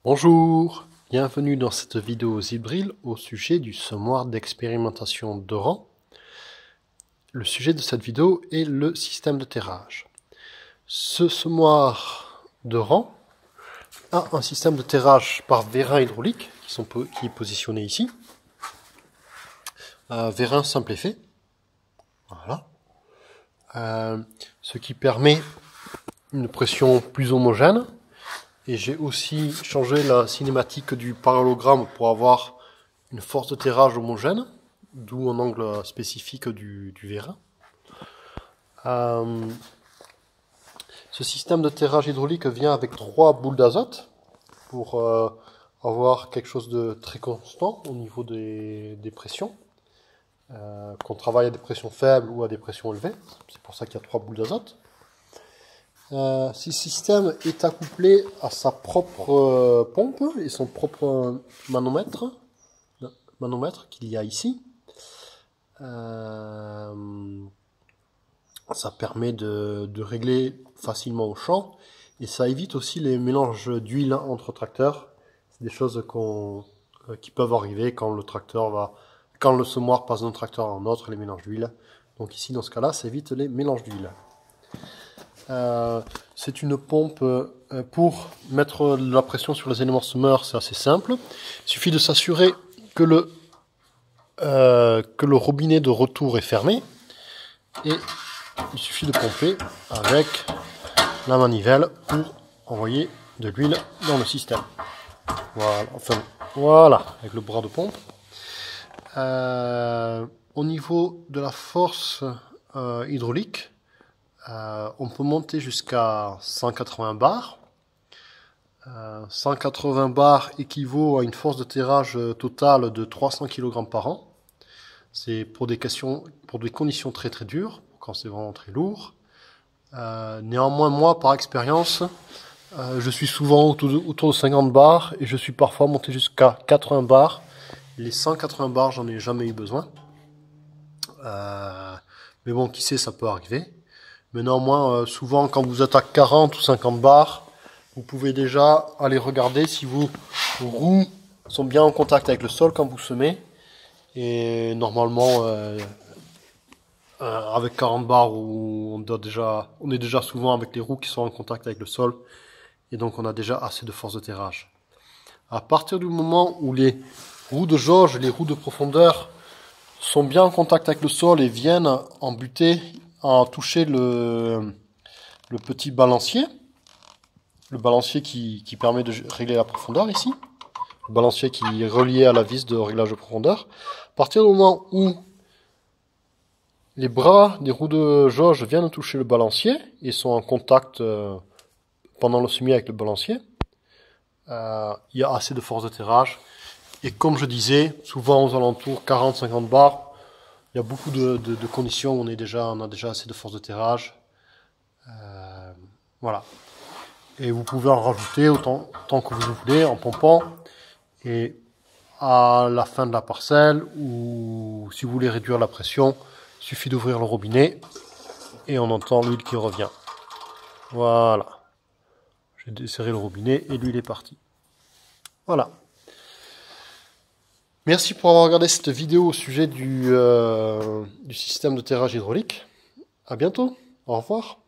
Bonjour, bienvenue dans cette vidéo ZipDrill au sujet du semoir d'expérimentation d'Oran. Le sujet de cette vidéo est le système de terrage. Ce semoir d'Oran a un système de terrage par vérin hydraulique qui est positionné ici. Vérin simple effet. Voilà. Ce qui permet une pression plus homogène. Et j'ai aussi changé la cinématique du parallélogramme pour avoir une force de terrage homogène, d'où un angle spécifique du vérin. Ce système de terrage hydraulique vient avec 3 boules d'azote pour avoir quelque chose de très constant au niveau des pressions. Qu'on travaille à des pressions faibles ou à des pressions élevées, c'est pour ça qu'il y a 3 boules d'azote. Ce système est accouplé à sa propre pompe et son propre manomètre qu'il y a ici. Ça permet de régler facilement au champ et ça évite aussi les mélanges d'huile entre tracteurs. C'est des choses qui peuvent arriver quand le semoir passe d'un tracteur à un autre, les mélanges d'huile. Donc ici, dans ce cas-là, ça évite les mélanges d'huile. C'est une pompe pour mettre la pression sur les éléments semeurs, c'est assez simple. Il suffit de s'assurer que le robinet de retour est fermé et il suffit de pomper avec la manivelle pour envoyer de l'huile dans le système. Voilà, avec le bras de pompe. Au niveau de la force hydraulique, on peut monter jusqu'à 180 bars. 180 bars équivaut à une force de terrage totale de 300 kg par an. C'est pour des conditions très très dures, quand c'est vraiment très lourd. Néanmoins, moi, par expérience, je suis souvent autour de 50 bars et je suis parfois monté jusqu'à 80 bars. Les 180 bars, j'en ai jamais eu besoin. Mais bon, qui sait, ça peut arriver. Mais néanmoins, souvent, quand vous êtes à 40 ou 50 bars, vous pouvez déjà aller regarder si vos roues sont bien en contact avec le sol quand vous semez. Et normalement, avec 40 bars, on est déjà souvent avec les roues qui sont en contact avec le sol. Et donc, on a déjà assez de force de terrage. À partir du moment où les roues de jauge, les roues de profondeur sont bien en contact avec le sol et viennent en buter, à toucher le petit balancier, le balancier qui permet de régler la profondeur ici, le balancier qui est relié à la vis de réglage de profondeur. À partir du moment où les bras des roues de jauge viennent toucher le balancier et sont en contact pendant le semis avec le balancier, il y a assez de force de terrage. Et comme je disais, souvent aux alentours 40-50 bars, il y a beaucoup de conditions où on a déjà assez de force de terrage. Voilà. Et vous pouvez en rajouter autant que vous voulez en pompant. Et à la fin de la parcelle, ou si vous voulez réduire la pression, il suffit d'ouvrir le robinet et on entend l'huile qui revient. Voilà. J'ai desserré le robinet et l'huile est partie. Voilà. Merci pour avoir regardé cette vidéo au sujet du système de terrage hydraulique. À bientôt. Au revoir.